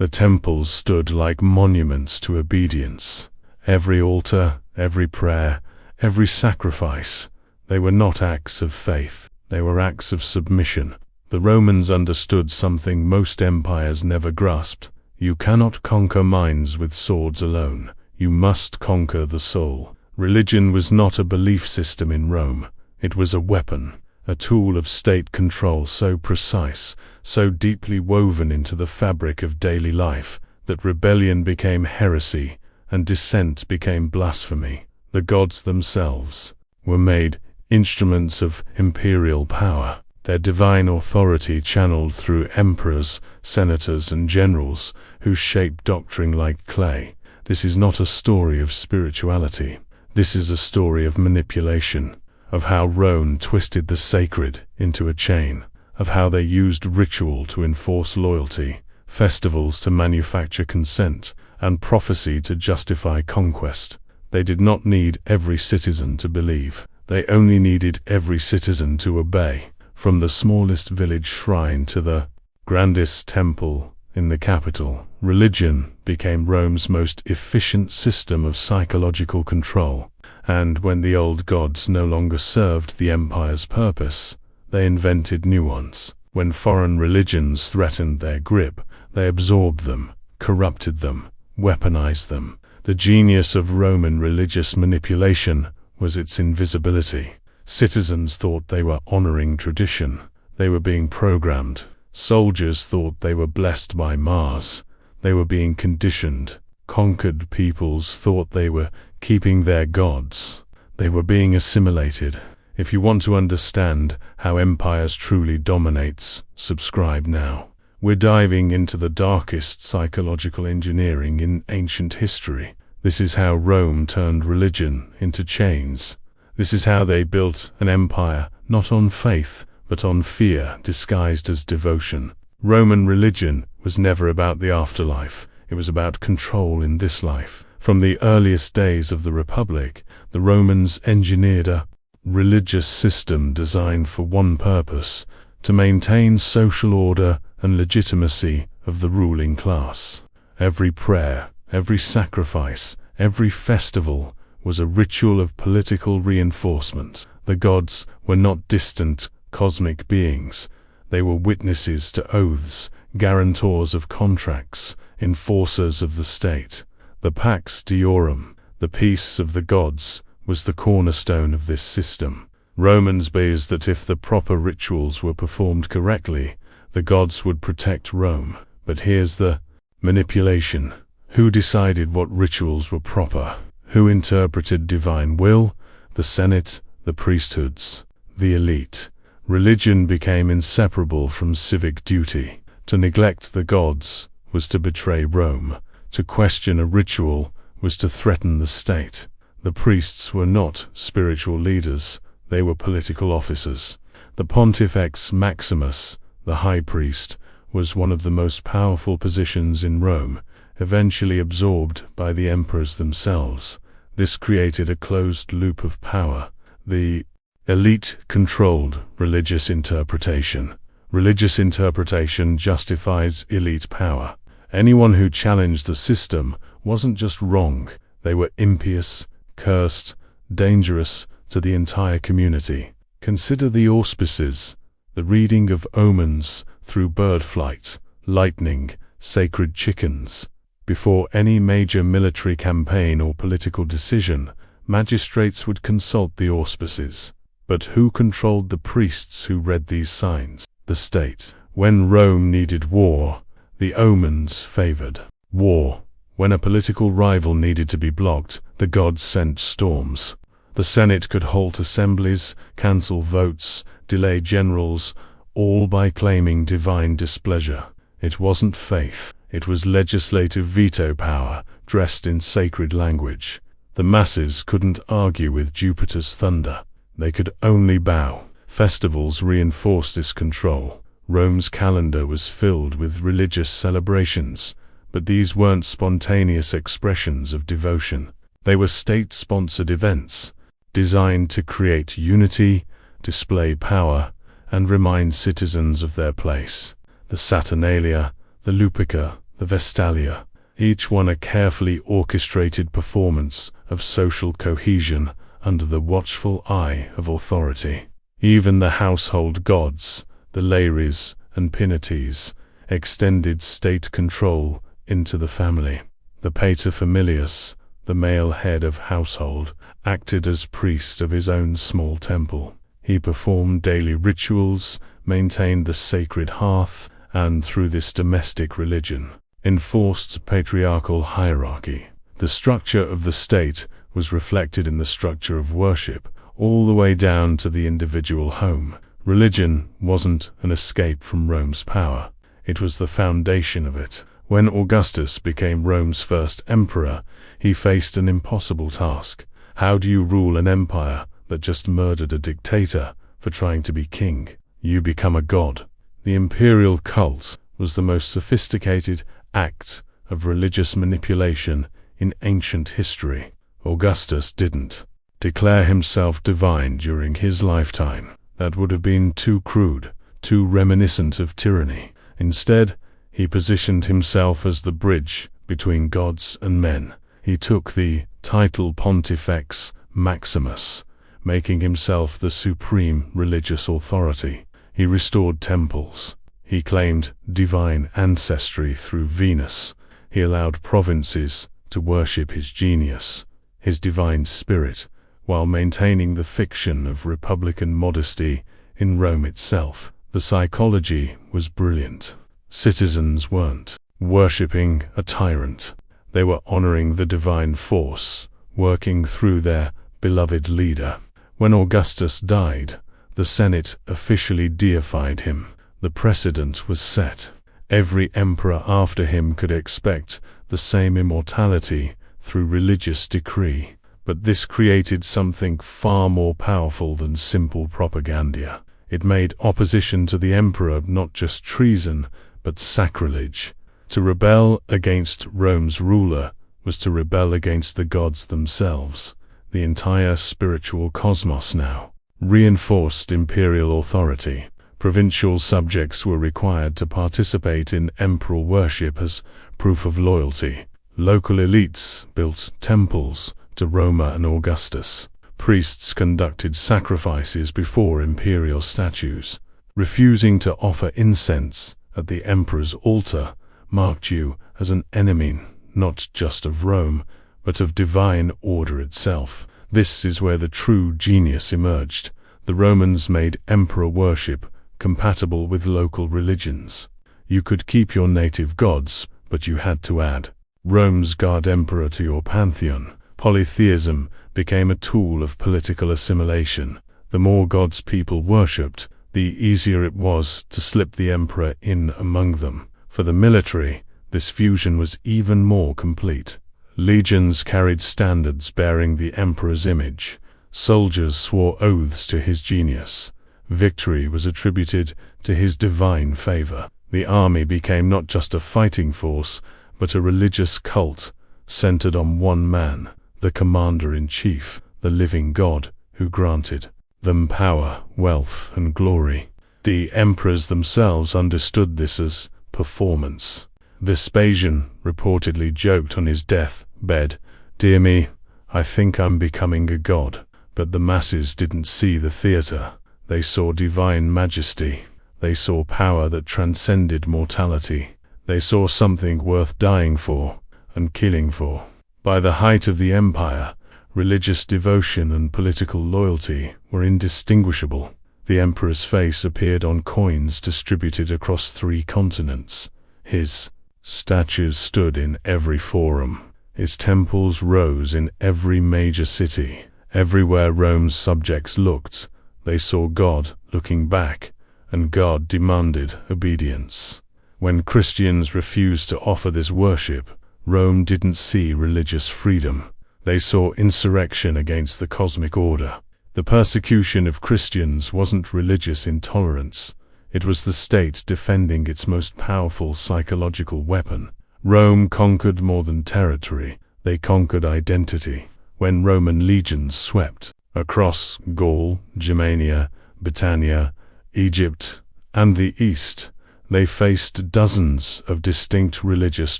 The temples stood like monuments to obedience. Every altar, every prayer, every sacrifice, they were not acts of faith, they were acts of submission. The Romans understood something most empires never grasped. You cannot conquer minds with swords alone. You must conquer the soul. Religion was not a belief system in Rome. It was a weapon, a tool of state control so precise, so deeply woven into the fabric of daily life, that rebellion became heresy and dissent became blasphemy. The gods themselves were made instruments of imperial power, their divine authority channeled through emperors, senators, and generals who shaped doctrine like clay. This is not a story of spirituality. This is a story of manipulation, of how Rome twisted the sacred into a chain, of how they used ritual to enforce loyalty, festivals to manufacture consent, and prophecy to justify conquest. They did not need every citizen to believe. They only needed every citizen to obey. From the smallest village shrine to the grandest temple in the capital, religion became Rome's most efficient system of psychological control. And when the old gods no longer served the empire's purpose, they invented new ones. When foreign religions threatened their grip, they absorbed them, corrupted them, weaponized them. The genius of Roman religious manipulation was its invisibility. Citizens thought they were honoring tradition. They were being programmed. Soldiers thought they were blessed by Mars. They were being conditioned. Conquered peoples thought they were keeping their gods. They were being assimilated. If you want to understand how empires truly dominates, subscribe now. We're diving into the darkest psychological engineering in ancient history. This is how Rome turned religion into chains. This is how they built an empire, not on faith, but on fear disguised as devotion. Roman religion was never about the afterlife. It was about control in this life. From the earliest days of the Republic, the Romans engineered a religious system designed for one purpose: to maintain social order and legitimacy of the ruling class. Every prayer, every sacrifice, every festival was a ritual of political reinforcement. The gods were not distant cosmic beings. They were witnesses to oaths, guarantors of contracts, enforcers of the state. The Pax Deorum, the peace of the gods, was the cornerstone of this system. Romans believed that if the proper rituals were performed correctly, the gods would protect Rome. But here's the manipulation. Who decided what rituals were proper? Who interpreted divine will? The Senate, the priesthoods, the elite. Religion became inseparable from civic duty. To neglect the gods was to betray Rome. To question a ritual was to threaten the state. The priests were not spiritual leaders, they were political officers. The Pontifex Maximus, the high priest, was one of the most powerful positions in Rome, eventually absorbed by the emperors themselves. This created a closed loop of power. The elite controlled religious interpretation. Religious interpretation justifies elite power. Anyone who challenged the system wasn't just wrong, they were impious, cursed, dangerous to the entire community. Consider the auspices, the reading of omens through bird flight, lightning, sacred chickens. Before any major military campaign or political decision, magistrates would consult the auspices. But who controlled the priests who read these signs? The state. When Rome needed war, the omens favored war. When a political rival needed to be blocked, the gods sent storms. The Senate could halt assemblies, cancel votes, delay generals, all by claiming divine displeasure. It wasn't faith, it was legislative veto power, dressed in sacred language. The masses couldn't argue with Jupiter's thunder. They could only bow. Festivals reinforced this control. Rome's calendar was filled with religious celebrations, but these weren't spontaneous expressions of devotion. They were state-sponsored events, designed to create unity, display power, and remind citizens of their place. The Saturnalia, the Luperca, the Vestalia, each one a carefully orchestrated performance of social cohesion under the watchful eye of authority. Even the household gods, the Lares and Penates, extended state control into the family. The paterfamilias, the male head of household, acted as priest of his own small temple. He performed daily rituals, maintained the sacred hearth, and through this domestic religion, enforced patriarchal hierarchy. The structure of the state was reflected in the structure of worship, all the way down to the individual home. Religion wasn't an escape from Rome's power. It was the foundation of it. When Augustus became Rome's first emperor, he faced an impossible task. How do you rule an empire that just murdered a dictator for trying to be king? You become a god. The imperial cult was the most sophisticated act of religious manipulation in ancient history. Augustus didn't declare himself divine during his lifetime. That would have been too crude, too reminiscent of tyranny. Instead, he positioned himself as the bridge between gods and men. He took the title Pontifex Maximus, making himself the supreme religious authority. He restored temples. He claimed divine ancestry through Venus. He allowed provinces to worship his genius, his divine spirit, while maintaining the fiction of republican modesty in Rome itself. The psychology was brilliant. Citizens weren't worshipping a tyrant. They were honoring the divine force, working through their beloved leader. When Augustus died, the Senate officially deified him. The precedent was set. Every emperor after him could expect the same immortality through religious decree. But this created something far more powerful than simple propaganda. It made opposition to the emperor not just treason, but sacrilege. To rebel against Rome's ruler was to rebel against the gods themselves. The entire spiritual cosmos now reinforced imperial authority. Provincial subjects were required to participate in emperor worship as proof of loyalty. Local elites built temples to Roma and Augustus. Priests conducted sacrifices before imperial statues. Refusing to incense incense at the emperor's altar marked you as an enemy, not just of Rome, but of divine order itself. This is where the true genius emerged. The Romans made emperor worship compatible with local religions. You could keep your native gods, but you had to add Rome's god emperor to your pantheon. Polytheism became a tool of political assimilation. The more gods people worshipped, the easier it was to slip the emperor in among them. For the military, this fusion was even more complete. Legions carried standards bearing the emperor's image. Soldiers swore oaths to his genius. Victory was attributed to his divine favor. The army became not just a fighting force, but a religious cult centered on one man, the commander-in-chief, the living god, who granted them power, wealth, and glory. The emperors themselves understood this as performance. Vespasian reportedly joked on his deathbed, "Dear me, I think I'm becoming a god." But the masses didn't see the theater. They saw divine majesty. They saw power that transcended mortality. They saw something worth dying for and killing for. By the height of the empire, religious devotion and political loyalty were indistinguishable. The emperor's face appeared on coins distributed across 3 continents. His statues stood in every forum. His temples rose in every major city. Everywhere Rome's subjects looked, they saw God looking back, and God demanded obedience. When Christians refused to offer this worship, Rome didn't see religious freedom. They saw insurrection against the cosmic order. The persecution of Christians wasn't religious intolerance. It was the state defending its most powerful psychological weapon. Rome conquered more than territory. They conquered identity. When Roman legions swept across Gaul, Germania, Britannia, Egypt, and the East, They faced dozens of distinct religious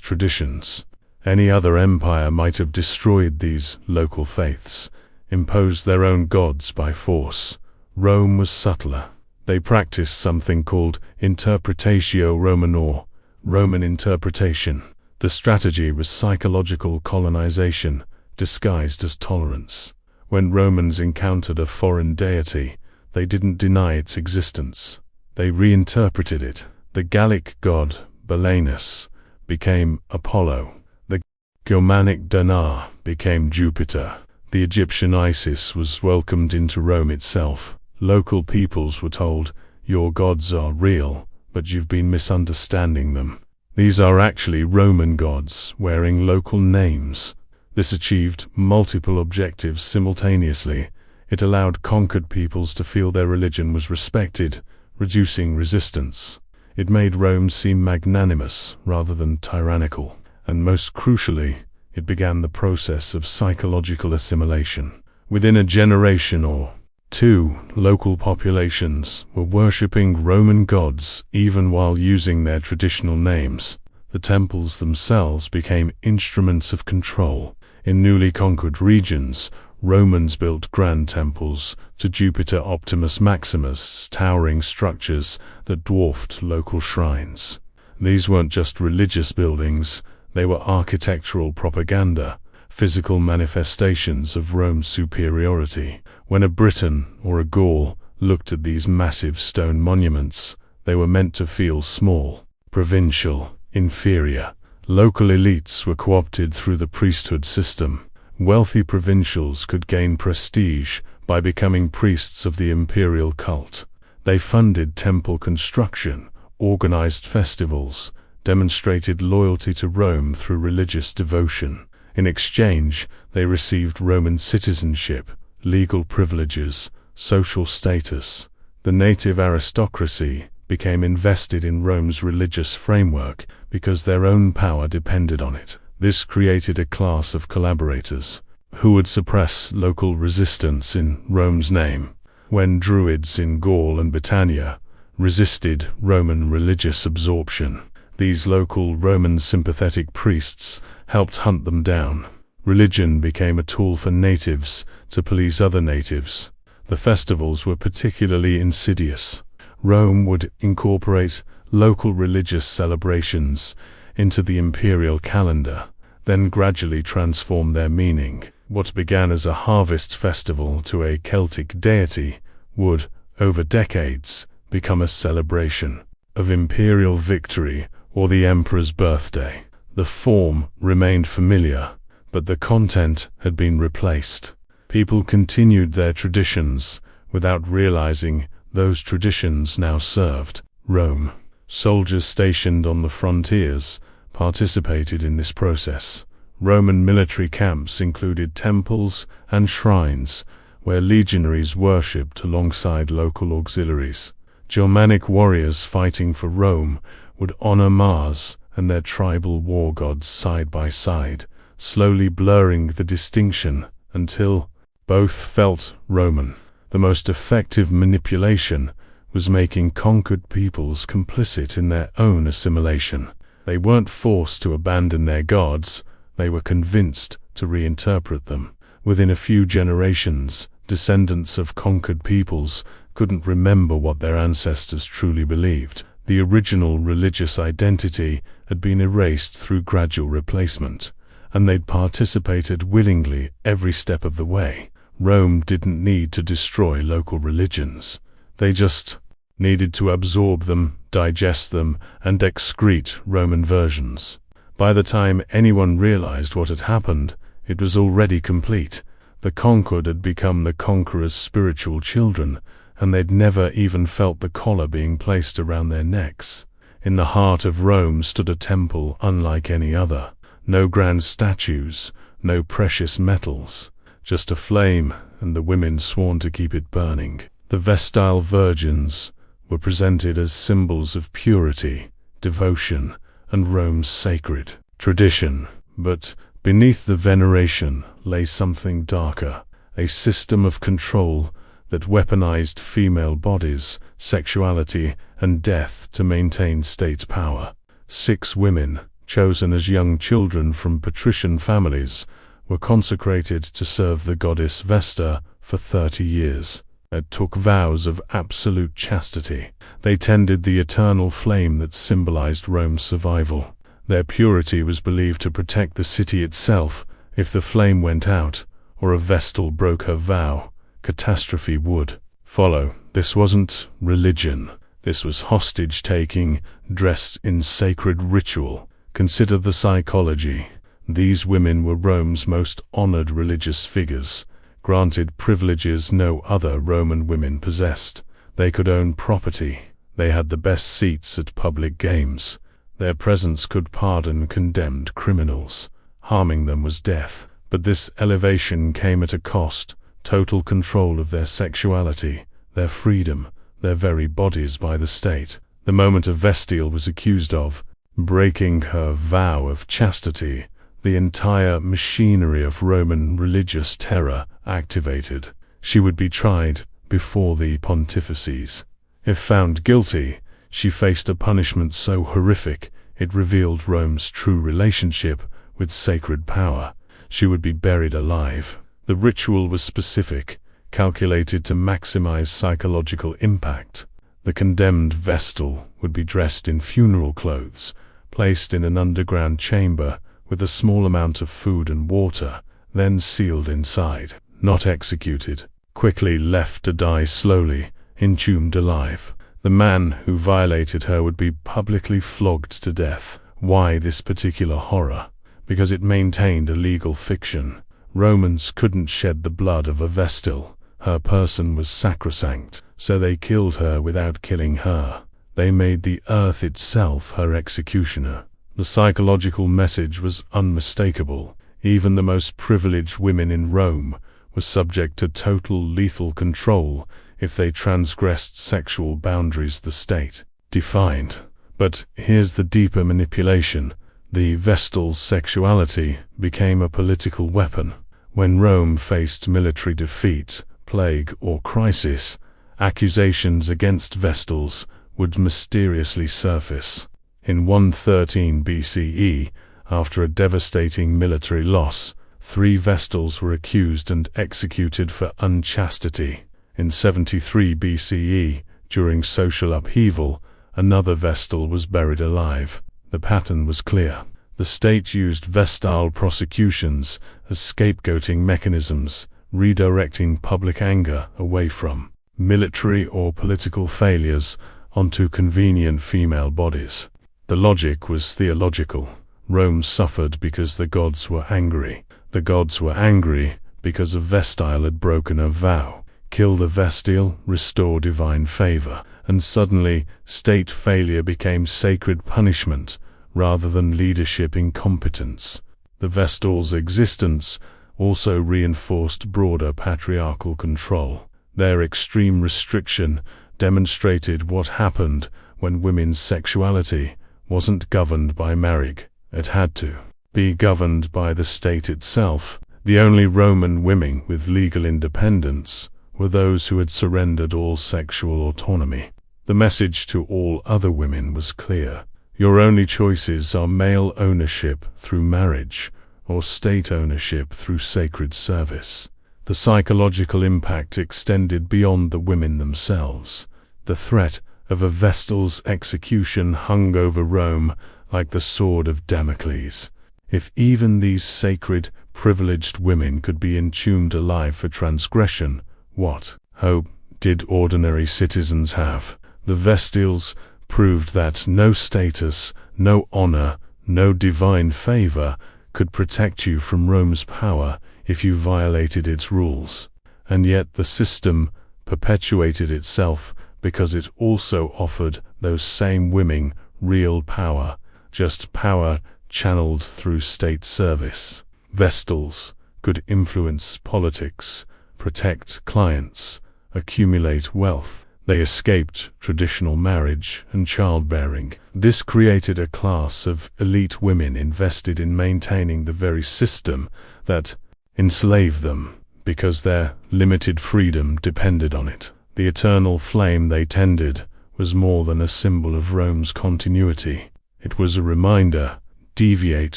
traditions. Any other empire might have destroyed these local faiths, imposed their own gods by force. Rome was subtler. They practiced something called interpretatio Romanorum, Roman interpretation. The strategy was psychological colonization, disguised as tolerance. When Romans encountered a foreign deity, they didn't deny its existence. They reinterpreted it. The Gallic god, Belanus, became Apollo. The Germanic Dinar became Jupiter. The Egyptian Isis was welcomed into Rome itself. Local peoples were told, "Your gods are real, but you've been misunderstanding them. These are actually Roman gods, wearing local names." This achieved multiple objectives simultaneously. It allowed conquered peoples to feel their religion was respected, reducing resistance. It made Rome seem magnanimous rather than tyrannical. And most crucially, it began the process of psychological assimilation. Within a generation or two, local populations were worshipping Roman gods even while using their traditional names. The temples themselves became instruments of control. In newly conquered regions, Romans built grand temples to Jupiter Optimus Maximus, towering structures that dwarfed local shrines. These weren't just religious buildings, they were architectural propaganda, physical manifestations of Rome's superiority. When a Briton or a Gaul looked at these massive stone monuments, they were meant to feel small, provincial, inferior. Local elites were co-opted through the priesthood system. Wealthy provincials could gain prestige by becoming priests of the imperial cult. They funded temple construction, organized festivals, demonstrated loyalty to Rome through religious devotion. In exchange, they received Roman citizenship, legal privileges, social status. The native aristocracy became invested in Rome's religious framework because their own power depended on it. This created a class of collaborators who would suppress local resistance in Rome's name. When Druids in Gaul and Britannia resisted Roman religious absorption, these local Roman sympathetic priests helped hunt them down. Religion became a tool for natives to police other natives. The festivals were particularly insidious. Rome would incorporate local religious celebrations into the imperial calendar, then gradually transform their meaning. What began as a harvest festival to a Celtic deity would, over decades, become a celebration of imperial victory or the emperor's birthday. The form remained familiar, but the content had been replaced. People continued their traditions without realizing those traditions now served Rome. Soldiers stationed on the frontiers participated in this process. Roman military camps included temples and shrines where legionaries worshipped alongside local auxiliaries. Germanic warriors fighting for Rome would honor Mars and their tribal war gods side by side, slowly blurring the distinction until both felt Roman. The most effective manipulation was making conquered peoples complicit in their own assimilation. They weren't forced to abandon their gods, they were convinced to reinterpret them. Within a few generations, descendants of conquered peoples couldn't remember what their ancestors truly believed. The original religious identity had been erased through gradual replacement, and they'd participated willingly every step of the way. Rome didn't need to destroy local religions. They just needed to absorb them, digest them, and excrete Roman versions. By the time anyone realized what had happened, it was already complete. The conquered had become the conqueror's spiritual children, and they'd never even felt the collar being placed around their necks. In the heart of Rome stood a temple unlike any other. No grand statues, no precious metals, just a flame and the women sworn to keep it burning. The Vestal Virgins were presented as symbols of purity, devotion, and Rome's sacred tradition. But beneath the veneration lay something darker, a system of control that weaponized female bodies, sexuality, and death to maintain state power. 6 women, chosen as young children from patrician families, were consecrated to serve the goddess Vesta for 30 years. They took vows of absolute chastity. They tended the eternal flame that symbolized Rome's survival. Their purity was believed to protect the city itself. If the flame went out, or a Vestal broke her vow, catastrophe would follow. This wasn't religion. This was hostage-taking, dressed in sacred ritual. Consider the psychology. These women were Rome's most honored religious figures, granted privileges no other Roman women possessed. They could own property. They had the best seats at public games. Their presence could pardon condemned criminals. Harming them was death. But this elevation came at a cost: total control of their sexuality, their freedom, their very bodies by the state. The moment a Vestal was accused of breaking her vow of chastity, the entire machinery of Roman religious terror activated. She would be tried before the Pontifeces. If found guilty, she faced a punishment so horrific it revealed Rome's true relationship with sacred power. She would be buried alive. The ritual was specific, calculated to maximize psychological impact. The condemned Vestal would be dressed in funeral clothes, placed in an underground chamber with a small amount of food and water, then sealed inside. Not executed, quickly left to die slowly, entombed alive. The man who violated her would be publicly flogged to death. Why this particular horror? Because it maintained a legal fiction. Romans couldn't shed the blood of a Vestal. Her person was sacrosanct, so they killed her without killing her. They made the earth itself her executioner. The psychological message was unmistakable. Even the most privileged women in Rome were subject to total lethal control if they transgressed sexual boundaries the state defined. But here's the deeper manipulation. The Vestal's sexuality became a political weapon. When Rome faced military defeat, plague, or crisis, accusations against Vestals would mysteriously surface. In 113 BCE, after a devastating military loss, 3 Vestals were accused and executed for unchastity. In 73 BCE, during social upheaval, another Vestal was buried alive. The pattern was clear. The state used Vestal prosecutions as scapegoating mechanisms, redirecting public anger away from military or political failures onto convenient female bodies. The logic was theological. Rome suffered because the gods were angry. The gods were angry because a Vestal had broken a vow. Kill the Vestal, restore divine favor. And suddenly, state failure became sacred punishment rather than leadership incompetence. The Vestal's existence also reinforced broader patriarchal control. Their extreme restriction demonstrated what happened when women's sexuality wasn't governed by marriage. It had to be governed by the state itself. The only Roman women with legal independence were those who had surrendered all sexual autonomy. The message to all other women was clear. Your only choices are male ownership through marriage or state ownership through sacred service. The psychological impact extended beyond the women themselves. The threat of a Vestal's execution hung over Rome like the sword of Damocles. If even these sacred, privileged women could be entombed alive for transgression, what hope did ordinary citizens have? The Vestals proved that no status, no honor, no divine favor could protect you from Rome's power if you violated its rules. And yet the system perpetuated itself because it also offered those same women real power, just power channeled through state service. Vestals could influence politics, protect clients, accumulate wealth. They escaped traditional marriage and childbearing. This created a class of elite women invested in maintaining the very system that enslaved them. because their limited freedom depended on it. The eternal flame they tended was more than a symbol of Rome's continuity. It was a reminder: deviate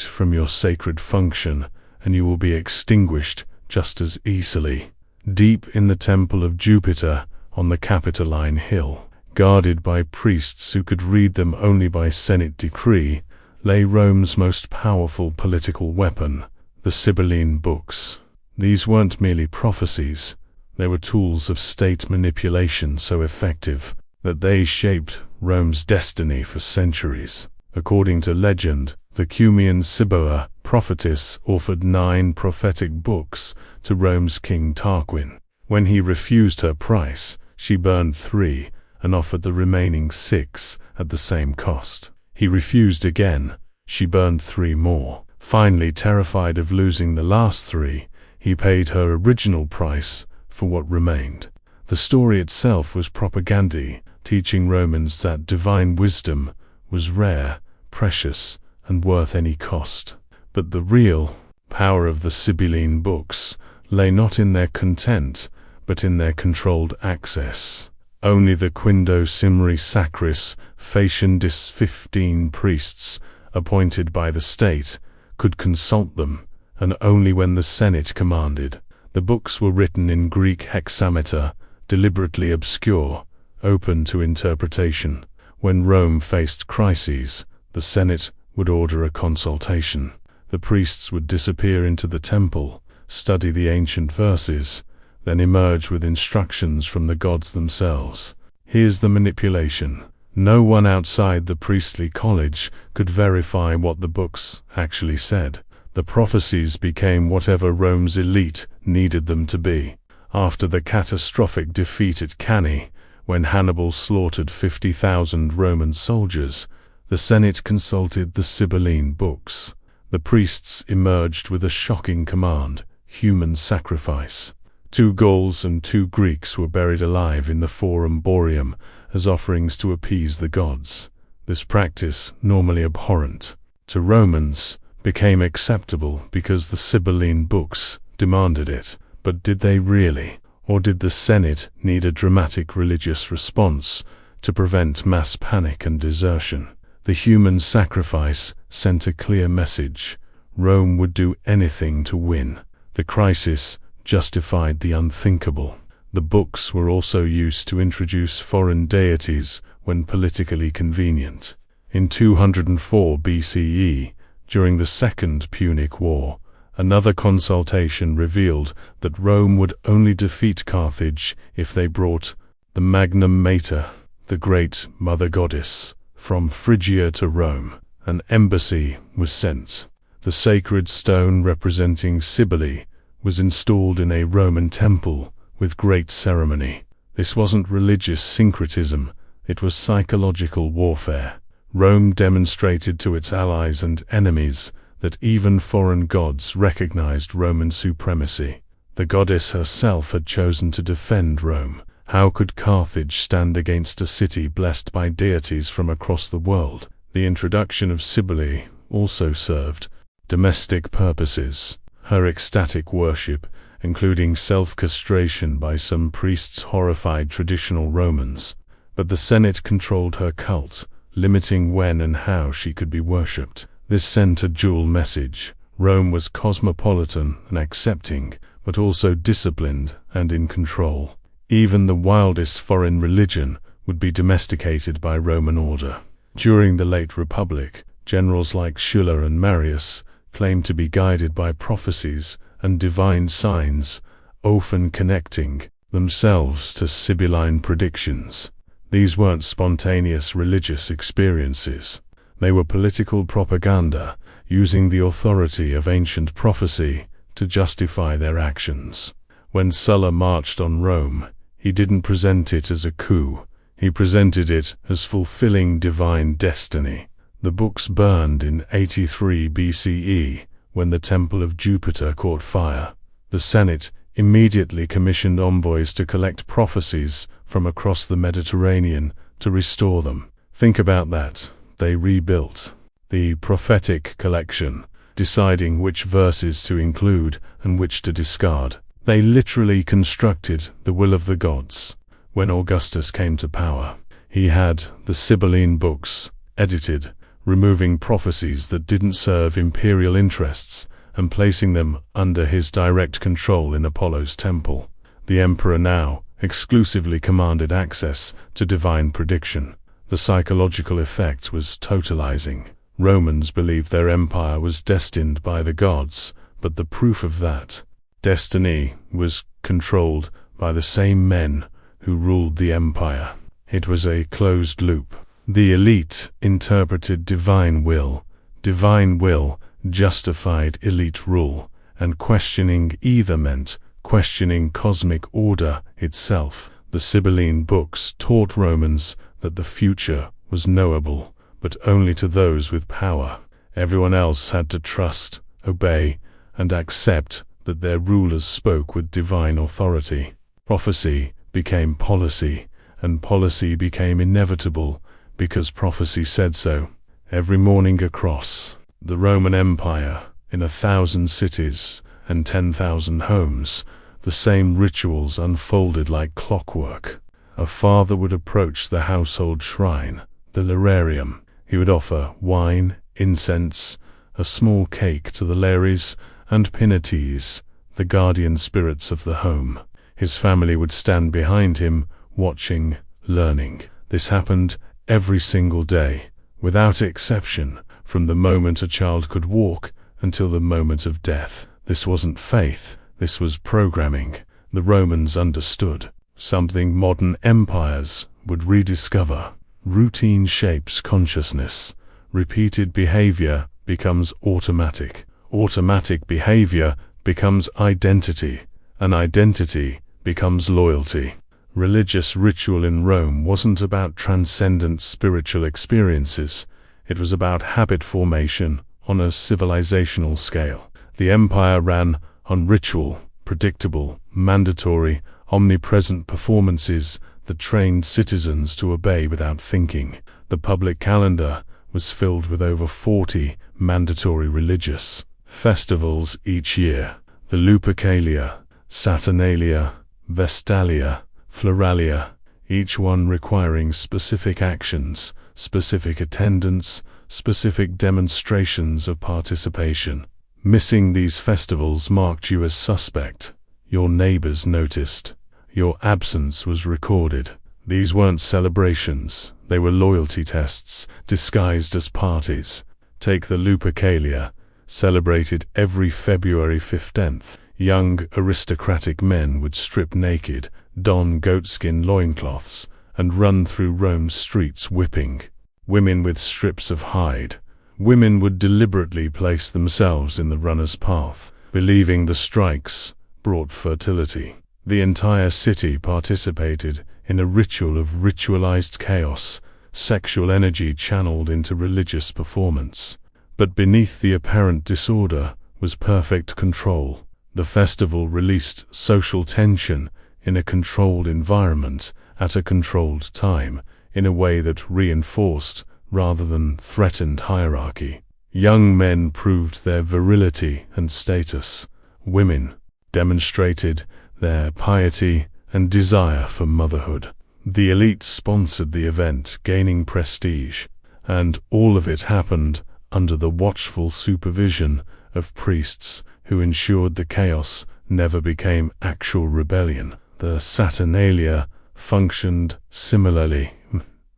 from your sacred function, and you will be extinguished just as easily. Deep in the temple of Jupiter, on the Capitoline Hill, guarded by priests who could read them only by Senate decree, lay Rome's most powerful political weapon, the Sibylline books. These weren't merely prophecies, they were tools of state manipulation so effective that they shaped Rome's destiny for centuries. According to legend, the Cumaean Sibylla, prophetess, offered 9 prophetic books to Rome's king Tarquin. When he refused her price, she burned 3 and offered the remaining 6 at the same cost. He refused again. She burned 3 more. Finally, terrified of losing the last 3, he paid her original price for what remained. The story itself was propaganda, teaching Romans that divine wisdom was rare, precious, and worth any cost. But the real power of the Sibylline books lay not in their content, but in their controlled access. Only the Quinto Simri Sacris Faciendis 15 priests, appointed by the state, could consult them, and only when the Senate commanded. The books were written in Greek hexameter, deliberately obscure, open to interpretation. When Rome faced crises, the Senate would order a consultation. The priests would disappear into the temple, study the ancient verses, then emerge with instructions from the gods themselves. Here's the manipulation. No one outside the priestly college could verify what the books actually said. The prophecies became whatever Rome's elite needed them to be. After the catastrophic defeat at Cannae, when Hannibal slaughtered 50,000 Roman soldiers, the Senate consulted the Sibylline books. The priests emerged with a shocking command: human sacrifice. 2 Gauls and 2 Greeks were buried alive in the Forum Boreum as offerings to appease the gods. This practice, normally abhorrent to Romans, became acceptable because the Sibylline books demanded it. But did they really? Or did the Senate need a dramatic religious response to prevent mass panic and desertion? The human sacrifice sent a clear message: Rome would do anything to win. The crisis justified the unthinkable. The books were also used to introduce foreign deities when politically convenient. In 204 BCE, during the Second Punic War, another consultation revealed that Rome would only defeat Carthage if they brought the Magnum Mater, the great mother goddess, from Phrygia to Rome. An embassy was sent. The sacred stone representing Cybele was installed in a Roman temple with great ceremony. This wasn't religious syncretism, it was psychological warfare. Rome demonstrated to its allies and enemies that even foreign gods recognized Roman supremacy. The goddess herself had chosen to defend Rome. How could Carthage stand against a city blessed by deities from across the world? The introduction of Cybele also served domestic purposes. Her ecstatic worship, including self-castration by some priests, horrified traditional Romans. But the Senate controlled her cult, limiting when and how she could be worshipped. This sent a dual message. Rome was cosmopolitan and accepting, but also disciplined and in control. Even the wildest foreign religion would be domesticated by Roman order. During the late Republic, generals like Sulla and Marius claimed to be guided by prophecies and divine signs, often connecting themselves to Sibylline predictions. These weren't spontaneous religious experiences. They were political propaganda, using the authority of ancient prophecy to justify their actions. When Sulla marched on Rome, he didn't present it as a coup. He presented it as fulfilling divine destiny. The books burned in 83 BCE when the Temple of Jupiter caught fire. The Senate immediately commissioned envoys to collect prophecies from across the Mediterranean to restore them. Think about that. They rebuilt the prophetic collection, deciding which verses to include and which to discard. They literally constructed the will of the gods. When Augustus came to power, he had the Sibylline books edited, removing prophecies that didn't serve imperial interests and placing them under his direct control in Apollo's temple. The emperor now exclusively commanded access to divine prediction. The psychological effect was totalizing. Romans believed their empire was destined by the gods, but the proof of that destiny was controlled by the same men who ruled the empire. It was a closed loop. The elite interpreted divine will. Divine will justified elite rule, and questioning either meant questioning cosmic order itself. The Sibylline books taught Romans that the future was knowable, but only to those with power. Everyone else had to trust, obey, and accept that their rulers spoke with divine authority. Prophecy became policy, and policy became inevitable because prophecy said so. Every morning across the Roman Empire, in 1,000 cities and 10,000 homes, the same rituals unfolded like clockwork. A father would approach the household shrine, the Lararium. He would offer wine, incense, a small cake to the Lares, and Pinates, the guardian spirits of the home. His family would stand behind him, watching, learning. This happened every single day, without exception, from the moment a child could walk until the moment of death. This wasn't faith, this was programming. The Romans understood something modern empires would rediscover. Routine shapes consciousness. Repeated behavior becomes automatic. Automatic behavior becomes identity. An identity becomes loyalty. Religious ritual in Rome wasn't about transcendent spiritual experiences. It was about habit formation on a civilizational scale. The empire ran on ritual, predictable, mandatory, omnipresent performances that trained citizens to obey without thinking. The public calendar was filled with over 40 mandatory religious festivals each year. The Lupercalia, Saturnalia, Vestalia, Floralia, each one requiring specific actions, specific attendance, specific demonstrations of participation. Missing these festivals marked you as suspect. Your neighbors noticed. Your absence was recorded. These weren't celebrations, they were loyalty tests, disguised as parties. Take the Lupercalia, celebrated every February 15th. Young aristocratic men would strip naked, don goatskin loincloths, and run through Rome's streets whipping women with strips of hide. Women would deliberately place themselves in the runner's path, believing the strikes brought fertility. The entire city participated in a ritual of ritualized chaos, sexual energy channeled into religious performance. But beneath the apparent disorder was perfect control. The festival released social tension in a controlled environment at a controlled time, in a way that reinforced rather than threatened hierarchy. Young men proved their virility and status. Women demonstrated their piety and desire for motherhood. The elite sponsored the event, gaining prestige, and all of it happened under the watchful supervision of priests who ensured the chaos never became actual rebellion. The Saturnalia functioned similarly.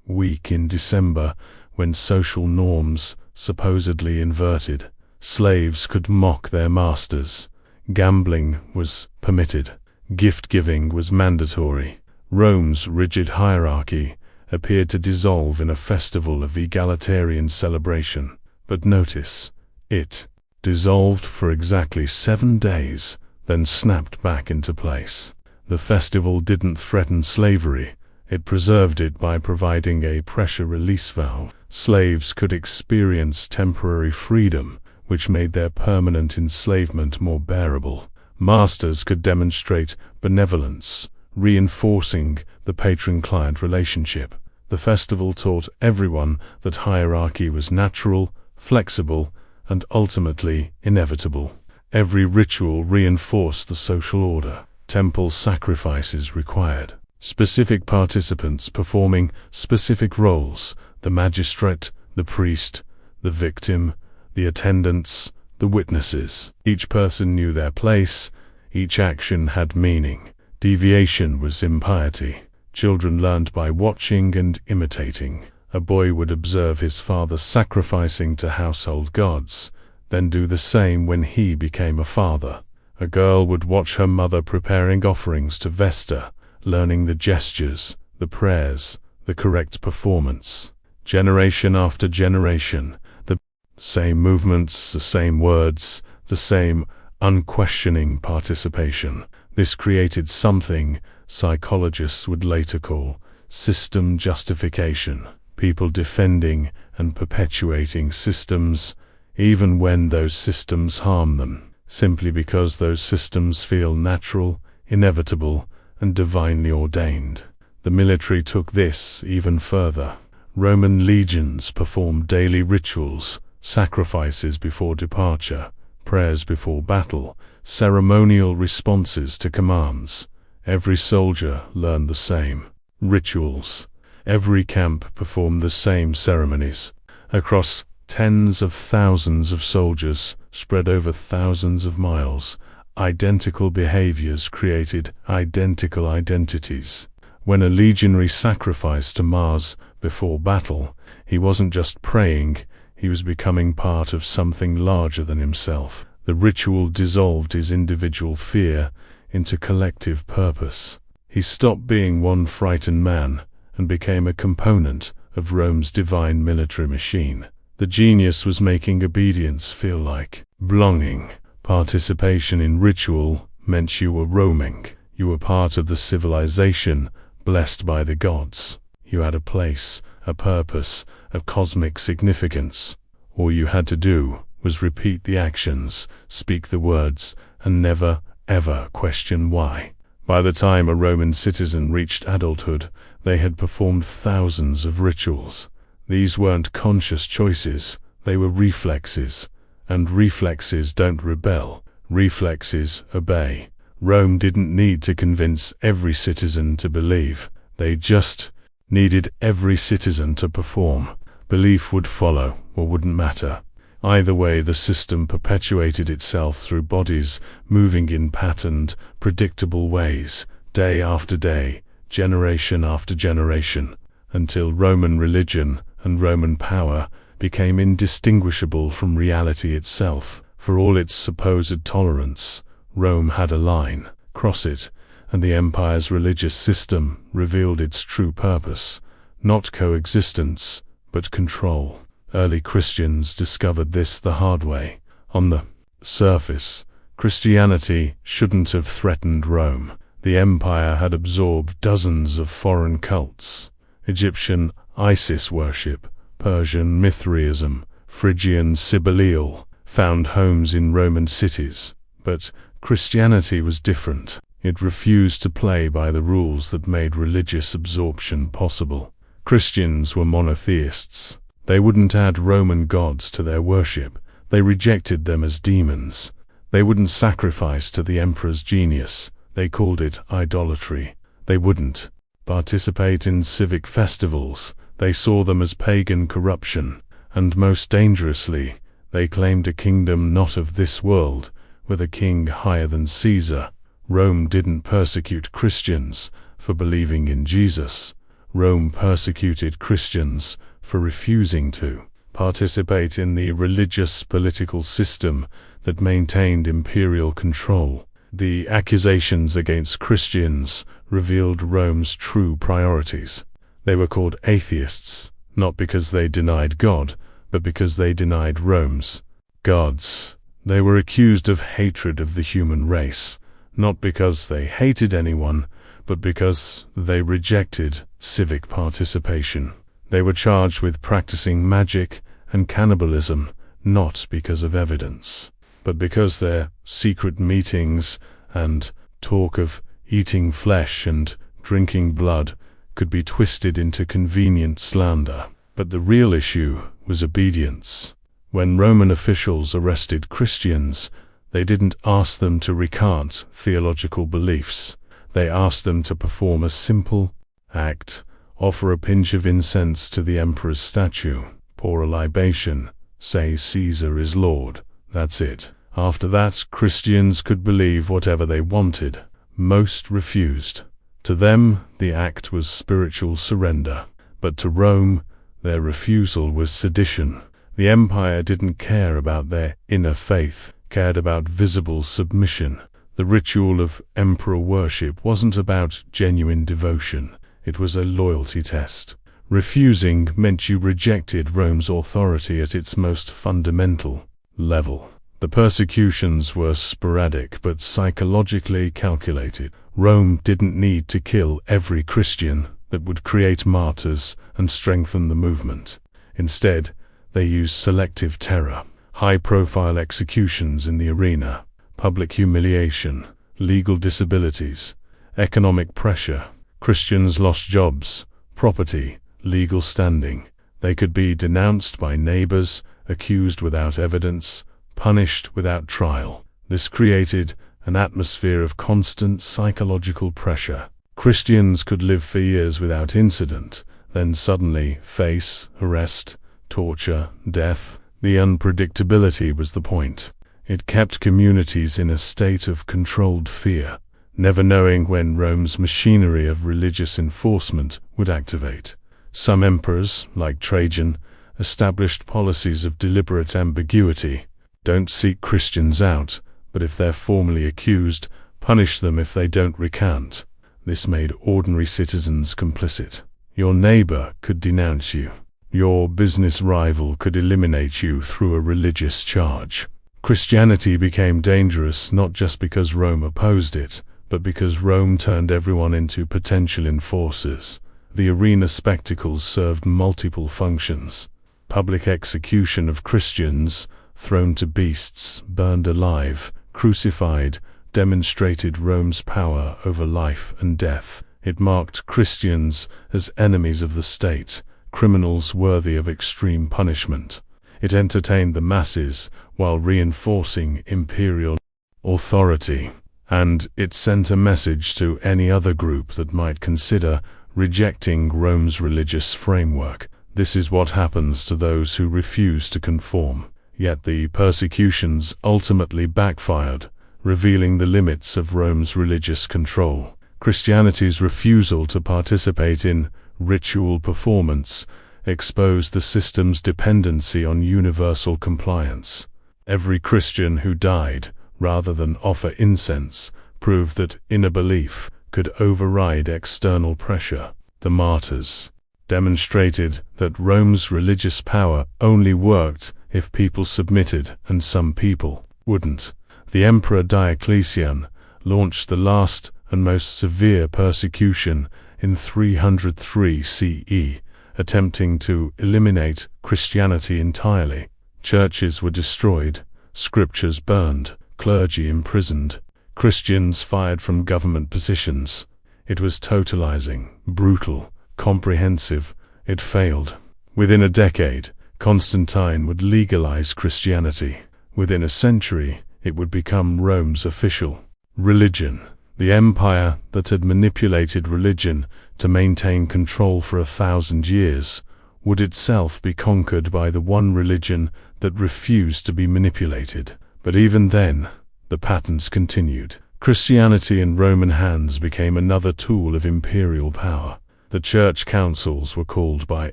Week in December, when social norms supposedly inverted, slaves could mock their masters. Gambling was permitted. Gift-giving was mandatory. Rome's rigid hierarchy appeared to dissolve in a festival of egalitarian celebration. But notice, it dissolved for exactly 7 days, then snapped back into place. The festival didn't threaten slavery. It preserved it by providing a pressure release valve. Slaves could experience temporary freedom, which made their permanent enslavement more bearable. Masters could demonstrate benevolence, reinforcing the patron-client relationship. The festival taught everyone that hierarchy was natural, flexible, and ultimately inevitable. Every ritual reinforced the social order. Temple sacrifices required specific participants performing specific roles: the magistrate, the priest, the victim, the attendants, the witnesses. Each person knew their place, each action had meaning. Deviation was impiety. Children learned by watching and imitating. A boy would observe his father sacrificing to household gods, then do the same when he became a father. A girl would watch her mother preparing offerings to Vesta, learning the gestures, the prayers, the correct performance. Generation after generation, the same movements, the same words, the same unquestioning participation. This created something psychologists would later call system justification. People defending and perpetuating systems, even when those systems harm them, simply because those systems feel natural, inevitable, and divinely ordained. The military took this even further. Roman legions performed daily rituals, sacrifices before departure, prayers before battle, ceremonial responses to commands. Every soldier learned the same rituals. Every camp performed the same ceremonies. Across tens of thousands of soldiers, spread over thousands of miles, identical behaviors created identical identities. When a legionary sacrificed to Mars before battle, he wasn't just praying, he was becoming part of something larger than himself. The ritual dissolved his individual fear into collective purpose. He stopped being one frightened man and became a component of Rome's divine military machine. The genius was making obedience feel like belonging. Participation in ritual meant you were roaming. You were part of the civilization blessed by the gods. You had a place, a purpose, a cosmic significance. All you had to do was repeat the actions, speak the words, and never, ever question why. By the time a Roman citizen reached adulthood, they had performed thousands of rituals. These weren't conscious choices, they were reflexes. And reflexes don't rebel, reflexes obey. Rome didn't need to convince every citizen to believe, they just needed every citizen to perform. Belief would follow, or wouldn't matter. Either way, the system perpetuated itself through bodies moving in patterned, predictable ways, day after day, generation after generation, until Roman religion and Roman power became indistinguishable from reality itself. For all its supposed tolerance, Rome had a line. Cross it, and the empire's religious system revealed its true purpose, not coexistence, but control. Early Christians discovered this the hard way. On the surface, Christianity shouldn't have threatened Rome. The empire had absorbed dozens of foreign cults: Egyptian Isis worship, Persian Mithraism, Phrygian Cybele, found homes in Roman cities. But Christianity was different. It refused to play by the rules that made religious absorption possible. Christians were monotheists. They wouldn't add Roman gods to their worship. They rejected them as demons. They wouldn't sacrifice to the emperor's genius. They called it idolatry. They wouldn't participate in civic festivals. They saw them as pagan corruption. And most dangerously, they claimed a kingdom not of this world, with a king higher than Caesar. Rome didn't persecute Christians for believing in Jesus. Rome persecuted Christians for refusing to participate in the religious political system that maintained imperial control. The accusations against Christians revealed Rome's true priorities. They were called atheists, not because they denied God, but because they denied Rome's gods. They were accused of hatred of the human race, not because they hated anyone, but because they rejected civic participation. They were charged with practicing magic and cannibalism, not because of evidence, but because their secret meetings and talk of eating flesh and drinking blood could be twisted into convenient slander. But the real issue was obedience. When Roman officials arrested Christians, They didn't ask them to recant theological beliefs. They asked them to perform a simple act: offer a pinch of incense to the emperor's statue, pour a libation, say Caesar is Lord. That's it. After that, Christians could believe whatever they wanted. Most refused. To them, the act was spiritual surrender. But to Rome, their refusal was sedition. The empire didn't care about their inner faith, cared about visible submission. The ritual of emperor worship wasn't about genuine devotion. It was a loyalty test. Refusing meant you rejected Rome's authority at its most fundamental level. The persecutions were sporadic but psychologically calculated. Rome didn't need to kill every Christian that would create martyrs and strengthen the movement. Instead, they used selective terror, high-profile executions in the arena, public humiliation, legal disabilities, economic pressure. Christians lost jobs, property, legal standing. They could be denounced by neighbors, accused without evidence, punished without trial. This created an atmosphere of constant psychological pressure. Christians could live for years without incident, then suddenly face arrest, torture, death. The unpredictability was the point. It kept communities in a state of controlled fear, never knowing when Rome's machinery of religious enforcement would activate. Some emperors, like Trajan, established policies of deliberate ambiguity. Don't seek Christians out, but if they're formally accused, punish them if they don't recant. This made ordinary citizens complicit. Your neighbor could denounce you. Your business rival could eliminate you through a religious charge. Christianity became dangerous not just because Rome opposed it, but because Rome turned everyone into potential enforcers. The arena spectacles served multiple functions. Public execution of Christians, thrown to beasts, burned alive, crucified, demonstrated Rome's power over life and death. It marked Christians as enemies of the state, criminals worthy of extreme punishment. It entertained the masses while reinforcing imperial authority, and it sent a message to any other group that might consider rejecting Rome's religious framework. This is what happens to those who refuse to conform. Yet the persecutions ultimately backfired, revealing the limits of Rome's religious control. Christianity's refusal to participate in ritual performance exposed the system's dependency on universal compliance. Every Christian who died, rather than offer incense, proved that inner belief could override external pressure. The martyrs demonstrated that Rome's religious power only worked if people submitted, and some people wouldn't. The Emperor Diocletian launched the last and most severe persecution in 303 CE, attempting to eliminate Christianity entirely. Churches were destroyed, scriptures burned, clergy imprisoned, Christians fired from government positions. It was totalizing, brutal, comprehensive. It failed. Within a decade, Constantine would legalize Christianity. Within a century, it would become Rome's official religion. The empire that had manipulated religion to maintain control for 1,000 years would itself be conquered by the one religion that refused to be manipulated. But even then, the patterns continued. Christianity in Roman hands became another tool of imperial power. The church councils were called by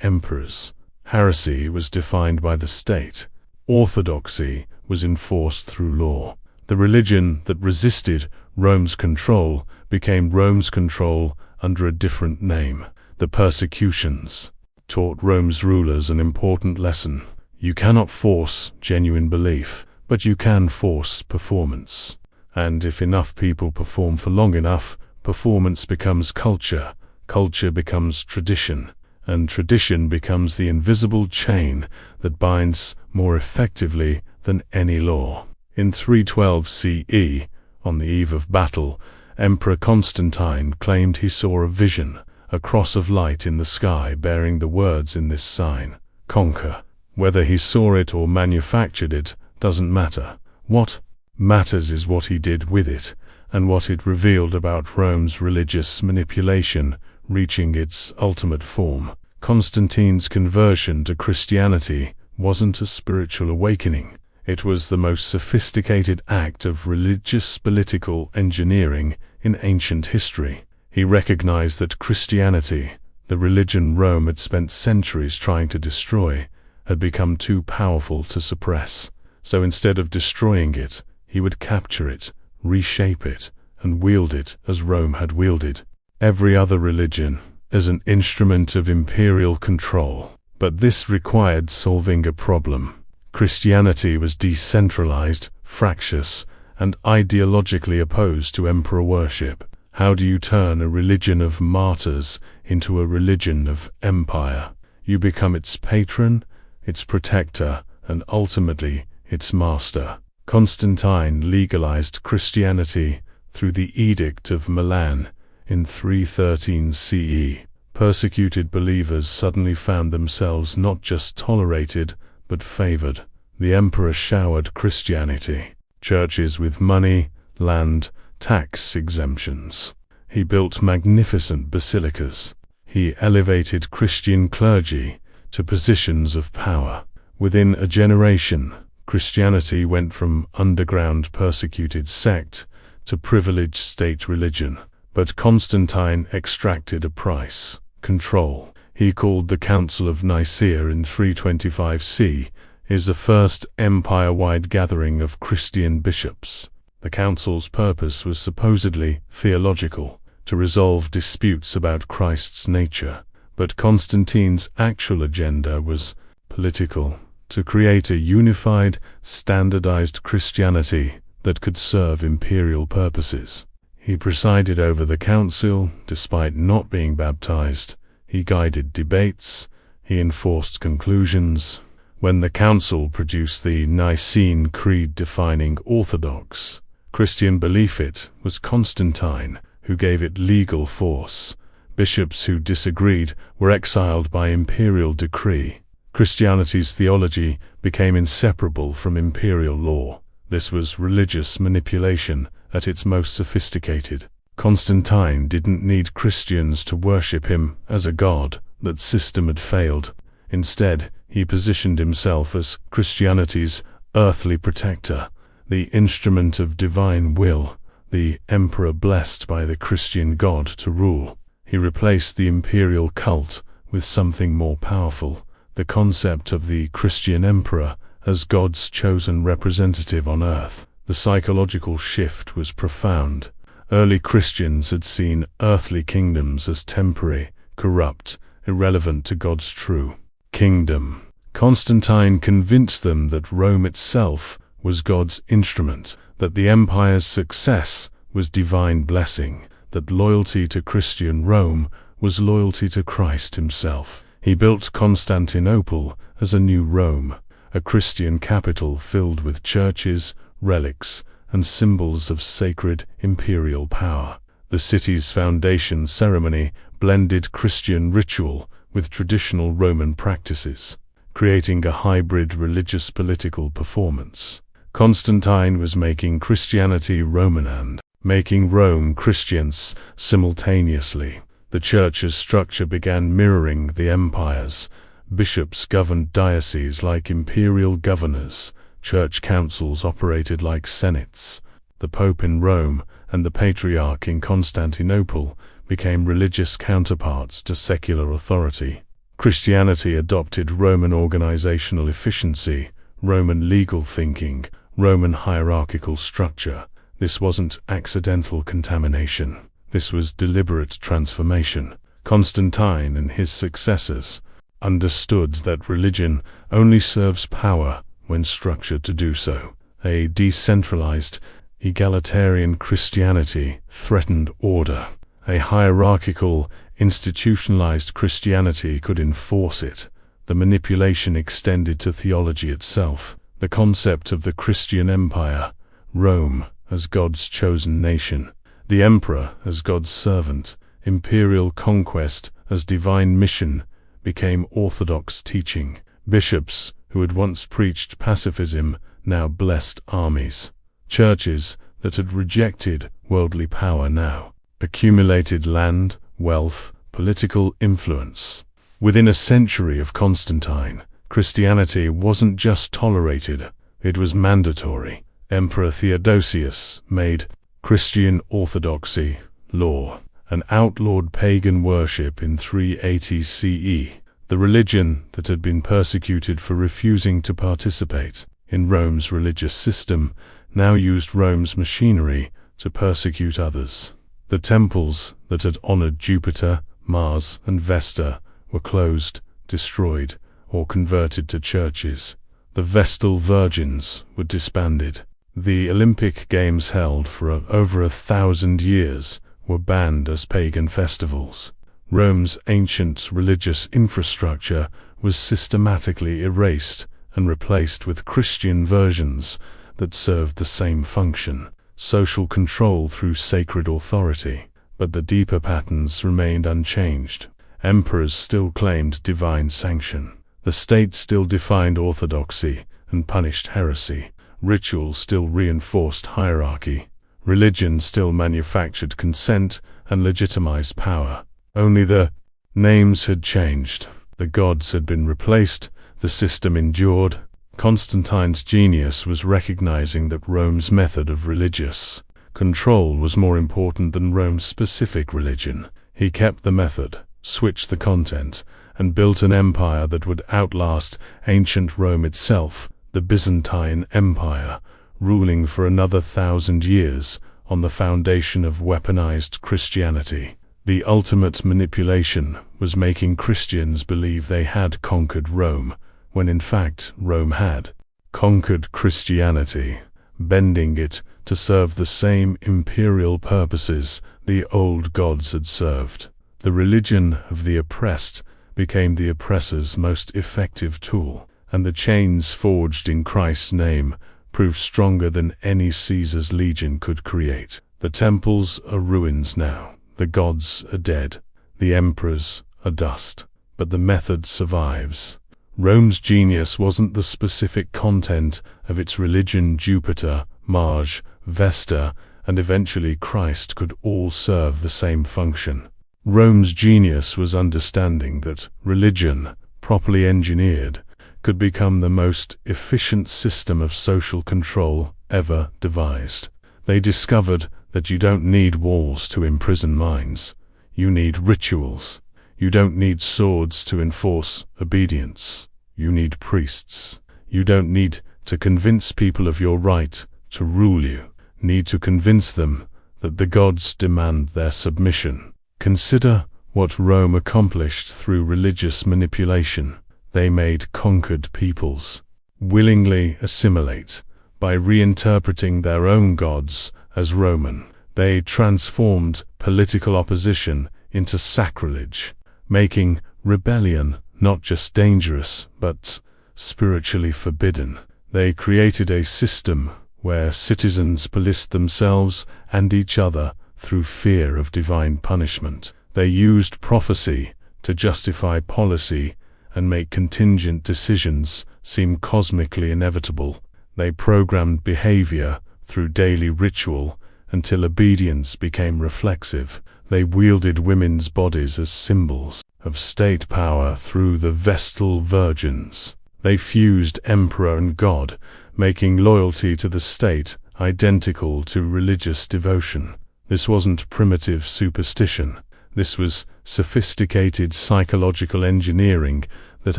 emperors. Heresy was defined by the state. Orthodoxy was enforced through law. The religion that resisted Rome's control became Rome's control under a different name. The persecutions taught Rome's rulers an important lesson. You cannot force genuine belief, but you can force performance. And if enough people perform for long enough, performance becomes culture, culture becomes tradition, and tradition becomes the invisible chain that binds more effectively than any law. In 312 CE, on the eve of battle, Emperor Constantine claimed he saw a vision, a cross of light in the sky bearing the words in this sign, "Conquer." Whether he saw it or manufactured it doesn't matter. What matters is what he did with it, and what it revealed about Rome's religious manipulation reaching its ultimate form. Constantine's conversion to Christianity wasn't a spiritual awakening. It was the most sophisticated act of religious political engineering in ancient history. He recognized that Christianity, the religion Rome had spent centuries trying to destroy, had become too powerful to suppress. So instead of destroying it, he would capture it, reshape it, and wield it as Rome had wielded every other religion, as an instrument of imperial control. But this required solving a problem. Christianity was decentralized, fractious, and ideologically opposed to emperor worship. How do you turn a religion of martyrs into a religion of empire? You become its patron, its protector, and ultimately its master. Constantine legalized Christianity through the Edict of Milan in 313 CE. Persecuted believers suddenly found themselves not just tolerated, but favored. The emperor showered Christianity churches with money, land, tax exemptions. He built magnificent basilicas. He elevated Christian clergy to positions of power. Within a generation, Christianity went from underground persecuted sect to privileged state religion. But Constantine extracted a price: control. He called the Council of Nicaea in 325 CE is the first empire-wide gathering of Christian bishops. The council's purpose was supposedly theological, to resolve disputes about Christ's nature. But Constantine's actual agenda was political, to create a unified, standardized Christianity that could serve imperial purposes. He presided over the council, despite not being baptized. He guided debates. He enforced conclusions. When the council produced the Nicene Creed defining orthodox Christian belief, it was Constantine who gave it legal force. Bishops who disagreed were exiled by imperial decree. Christianity's theology became inseparable from imperial law. This was religious manipulation at its most sophisticated. Constantine didn't need Christians to worship him as a god. That system had failed. Instead, he positioned himself as Christianity's earthly protector, the instrument of divine will, the emperor blessed by the Christian God to rule. He replaced the imperial cult with something more powerful: the concept of the Christian emperor as God's chosen representative on earth. The psychological shift was profound. Early Christians had seen earthly kingdoms as temporary, corrupt, irrelevant to God's true kingdom. Constantine convinced them that Rome itself was God's instrument, that the empire's success was divine blessing, that loyalty to Christian Rome was loyalty to Christ himself. He built Constantinople as a new Rome, a Christian capital filled with churches, relics, and symbols of sacred imperial power. The city's foundation ceremony blended Christian ritual with traditional Roman practices, creating a hybrid religious political performance. Constantine was making Christianity Roman and making Rome Christian simultaneously. The church's structure began mirroring the empire's. Bishops governed dioceses like imperial governors. Church councils operated like senates. The Pope in Rome and the Patriarch in Constantinople became religious counterparts to secular authority. Christianity adopted Roman organizational efficiency, Roman legal thinking, Roman hierarchical structure. This wasn't accidental contamination. This was deliberate transformation. Constantine and his successors understood that religion only serves power when structured to do so. A decentralized, egalitarian Christianity threatened order. A hierarchical, institutionalized Christianity could enforce it. The manipulation extended to theology itself. The concept of the Christian empire, Rome as God's chosen nation, the emperor as God's servant, imperial conquest as divine mission, became orthodox teaching. Bishops who had once preached pacifism now blessed armies. Churches that had rejected worldly power now accumulated land, wealth, political influence. Within a century of Constantine, Christianity wasn't just tolerated, it was mandatory. Emperor Theodosius made Christian orthodoxy law and outlawed pagan worship in 380 CE. The religion that had been persecuted for refusing to participate in Rome's religious system now used Rome's machinery to persecute others. The temples that had honored Jupiter, Mars, and Vesta were closed, destroyed, or converted to churches. The Vestal Virgins were disbanded. The Olympic Games held for over 1,000 years were banned as pagan festivals. Rome's ancient religious infrastructure was systematically erased and replaced with Christian versions that served the same function: social control through sacred authority. But the deeper patterns remained unchanged. Emperors still claimed divine sanction. The state still defined orthodoxy and punished heresy. Ritual still reinforced hierarchy. Religion still manufactured consent and legitimized power. Only the names had changed. The gods had been replaced. The system endured. Constantine's genius was recognizing that Rome's method of religious control was more important than Rome's specific religion. He kept the method, switched the content, and built an empire that would outlast ancient Rome itself, the Byzantine Empire, ruling for another 1,000 years on the foundation of weaponized Christianity. The ultimate manipulation was making Christians believe they had conquered Rome, when in fact Rome had conquered Christianity, bending it to serve the same imperial purposes the old gods had served. The religion of the oppressed became the oppressor's most effective tool, and the chains forged in Christ's name proved stronger than any Caesar's legion could create. The temples are ruins now. The gods are dead. The emperors are dust. But the method survives. Rome's genius wasn't the specific content of its religion. Jupiter, Mars, Vesta, and eventually Christ could all serve the same function. Rome's genius was understanding that religion, properly engineered, could become the most efficient system of social control ever devised. They discovered that you don't need walls to imprison minds. You need rituals. You don't need swords to enforce obedience. You need priests. You don't need to convince people of your right to rule. You need to convince them that the gods demand their submission. Consider what Rome accomplished through religious manipulation. They made conquered peoples willingly assimilate by reinterpreting their own gods as Roman. They transformed political opposition into sacrilege, making rebellion not just dangerous, but spiritually forbidden. They created a system where citizens policed themselves and each other through fear of divine punishment. They used prophecy to justify policy and make contingent decisions seem cosmically inevitable. They programmed behavior through daily ritual until obedience became reflexive. They wielded women's bodies as symbols of state power through the Vestal Virgins. They fused emperor and god, making loyalty to the state identical to religious devotion. This wasn't primitive superstition. This was sophisticated psychological engineering that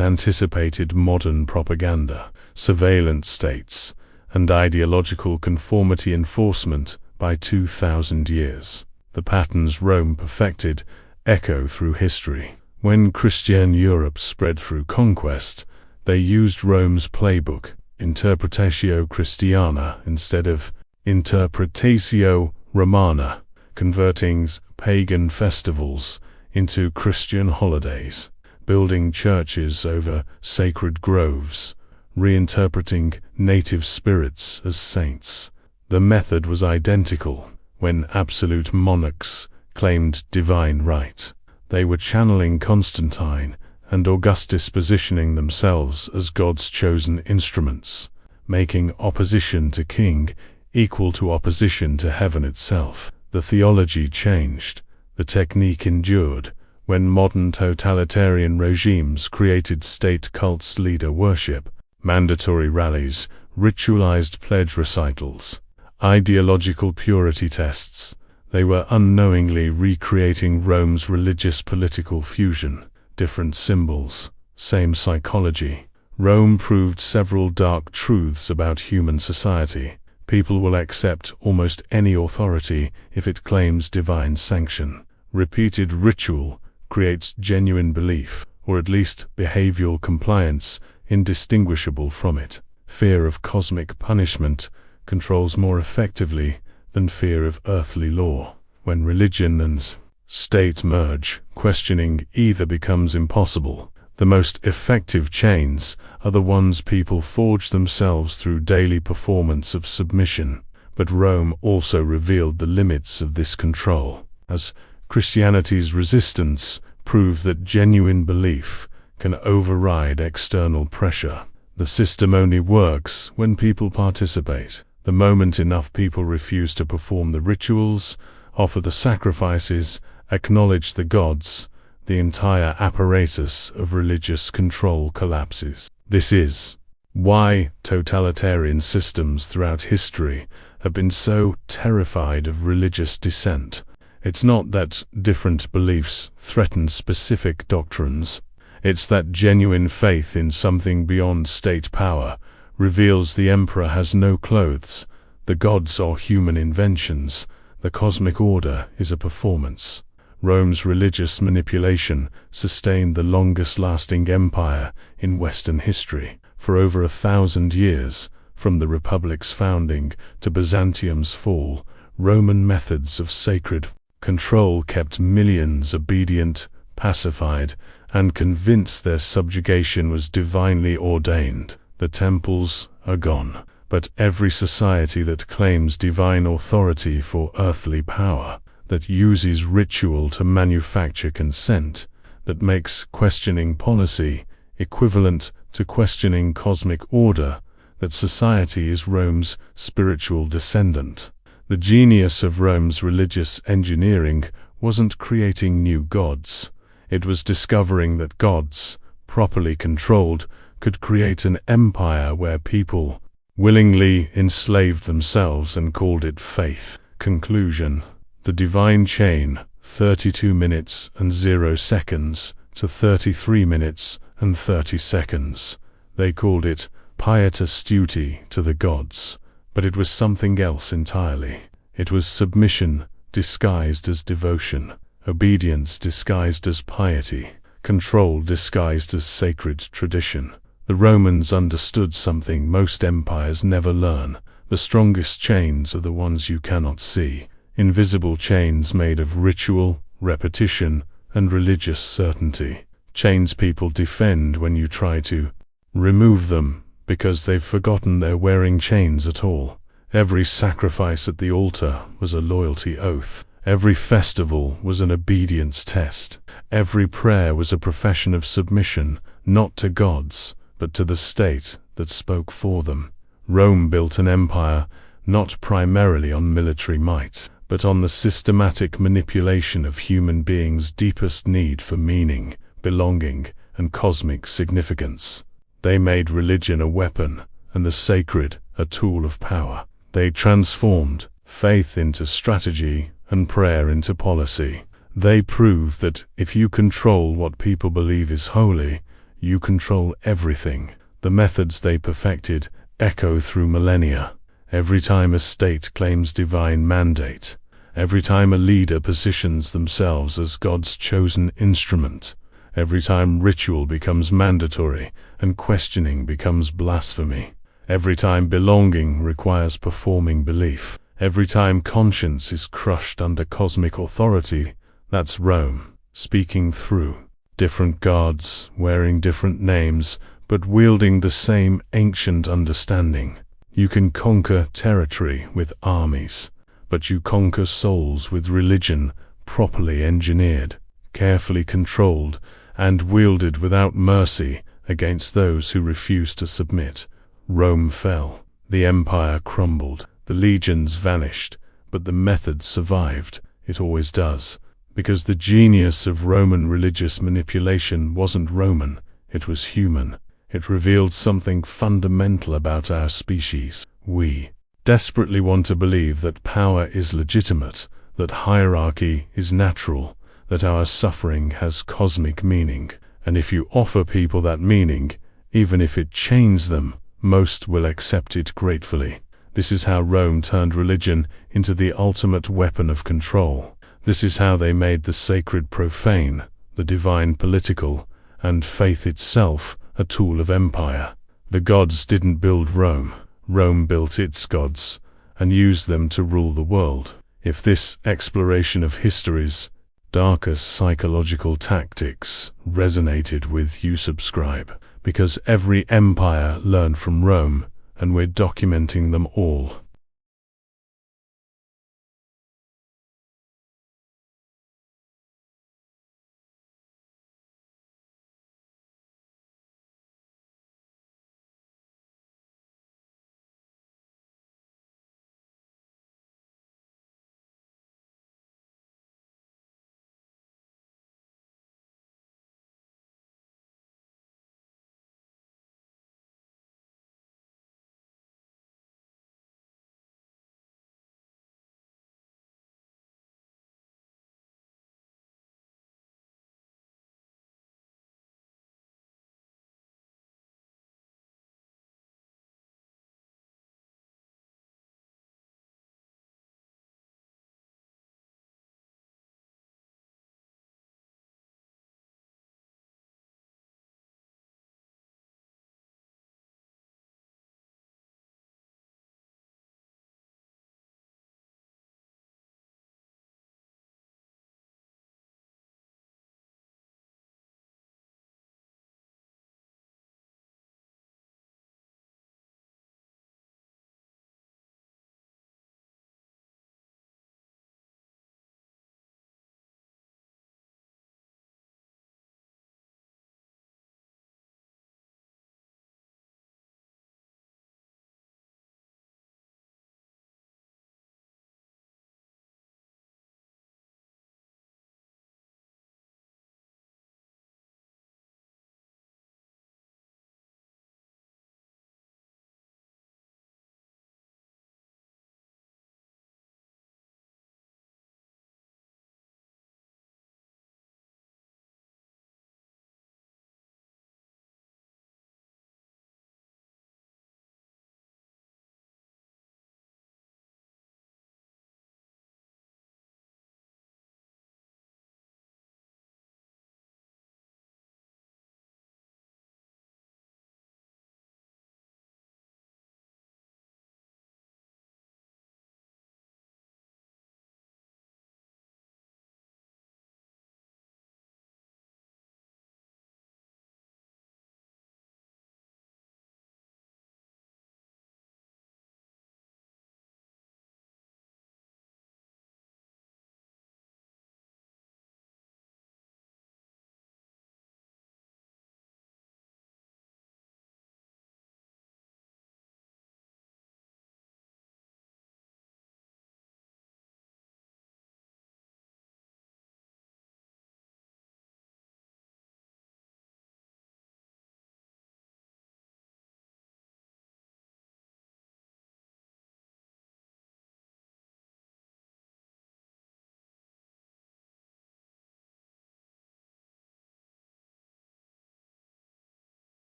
anticipated modern propaganda, surveillance states, and ideological conformity enforcement by 2,000 years. The patterns Rome perfected echo through history. When Christian Europe spread through conquest, they used Rome's playbook, Interpretatio Christiana, instead of Interpretatio Romana, converting pagan festivals into Christian holidays, building churches over sacred groves, reinterpreting native spirits as saints. The method was identical. When absolute monarchs claimed divine right, they were channeling Constantine and Augustus, positioning themselves as God's chosen instruments, making opposition to king equal to opposition to heaven itself. The theology changed, the technique endured, when modern totalitarian regimes created state cults, leader worship, mandatory rallies, ritualized pledge recitals, ideological purity tests. They were unknowingly recreating Rome's religious political fusion. Different symbols, same psychology. Rome proved several dark truths about human society. People will accept almost any authority if it claims divine sanction. Repeated ritual creates genuine belief, or at least behavioral compliance, indistinguishable from it. Fear of cosmic punishment controls more effectively than fear of earthly law. When religion and state merge, questioning either becomes impossible. The most effective chains are the ones people forge themselves through daily performance of submission. But Rome also revealed the limits of this control, as Christianity's resistance proved that genuine belief can override external pressure. The system only works when people participate. The moment enough people refuse to perform the rituals, offer the sacrifices, acknowledge the gods, the entire apparatus of religious control collapses. This is why totalitarian systems throughout history have been so terrified of religious dissent. It's not that different beliefs threaten specific doctrines. It's that genuine faith in something beyond state power reveals the emperor has no clothes, the gods are human inventions, the cosmic order is a performance. Rome's religious manipulation sustained the longest-lasting empire in Western history. For over 1,000 years, from the Republic's founding to Byzantium's fall, Roman methods of sacred control kept millions obedient, pacified, and convinced their subjugation was divinely ordained. The temples are gone, but every society that claims divine authority for earthly power, that uses ritual to manufacture consent, that makes questioning policy equivalent to questioning cosmic order, that society is Rome's spiritual descendant. The genius of Rome's religious engineering wasn't creating new gods. It was discovering that gods, properly controlled, could create an empire where people willingly enslaved themselves and called it faith. Conclusion. The divine chain, 32 minutes and 0 seconds to 33 minutes and 30 seconds. They called it pietas duty to the gods, but it was something else entirely. It was submission disguised as devotion, obedience disguised as piety, control disguised as sacred tradition. The Romans understood something most empires never learn. The strongest chains are the ones you cannot see. Invisible chains made of ritual, repetition, and religious certainty. Chains people defend when you try to remove them, because they've forgotten they're wearing chains at all. Every sacrifice at the altar was a loyalty oath. Every festival was an obedience test. Every prayer was a profession of submission, not to gods, but to the state that spoke for them. Rome built an empire not primarily on military might, but on the systematic manipulation of human beings' deepest need for meaning, belonging, and cosmic significance. They made religion a weapon, and the sacred a tool of power. They transformed faith into strategy and prayer into policy. They proved that if you control what people believe is holy, you control everything. The methods they perfected echo through millennia. Every time a state claims divine mandate, every time a leader positions themselves as God's chosen instrument, every time ritual becomes mandatory and questioning becomes blasphemy, every time belonging requires performing belief, every time conscience is crushed under cosmic authority, that's Rome, speaking through. Different gods, wearing different names, but wielding the same ancient understanding. You can conquer territory with armies, but you conquer souls with religion, properly engineered, carefully controlled, and wielded without mercy against those who refuse to submit. Rome fell. The empire crumbled. The legions vanished, but the method survived. It always does. Because the genius of Roman religious manipulation wasn't Roman, it was human. It revealed something fundamental about our species. We desperately want to believe that power is legitimate, that hierarchy is natural, that our suffering has cosmic meaning. And if you offer people that meaning, even if it chains them, most will accept it gratefully. This is how Rome turned religion into the ultimate weapon of control. This is how they made the sacred profane, the divine political, and faith itself a tool of empire. The gods didn't build Rome. Rome built its gods, and used them to rule the world. If this exploration of history's darkest psychological tactics resonated with you, subscribe, because every empire learned from Rome, and we're documenting them all.